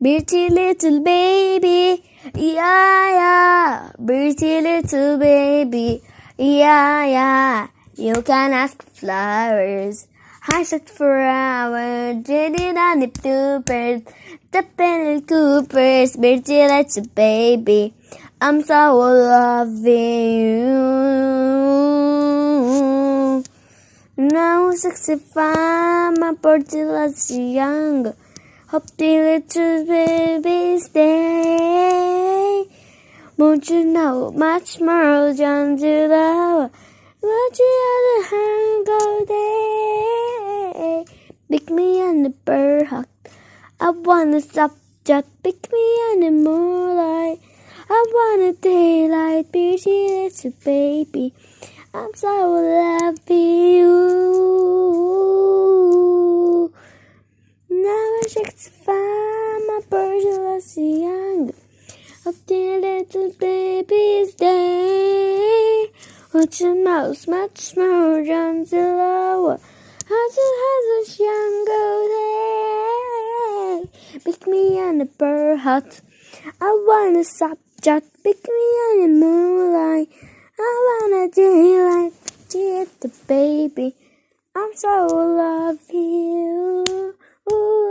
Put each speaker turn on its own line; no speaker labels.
Pretty little baby, yeah, yeah. Pretty little baby, yeah, yeah. You can ask flowers. I sat for hours, dreading on the bloopers, tapping in Coopers. Pretty little baby, I'm so loving you. Now 65, my pretty little young. Hope the little baby stay. Won't you know much more than to love? Won't you other hand go day? Pick me on the bird hut. I wanna stop just pick me on the moonlight. I wanna daylight, pretty little baby. I'm so loving you. Now I shake to find my birds last young. Up the little baby's day. What you know much more than the lower. How to has a younger day. Pick me on the bird hut. I wanna stop just pick me on the moonlight. I wanna daylight, the baby. I'm so love you. Ooh.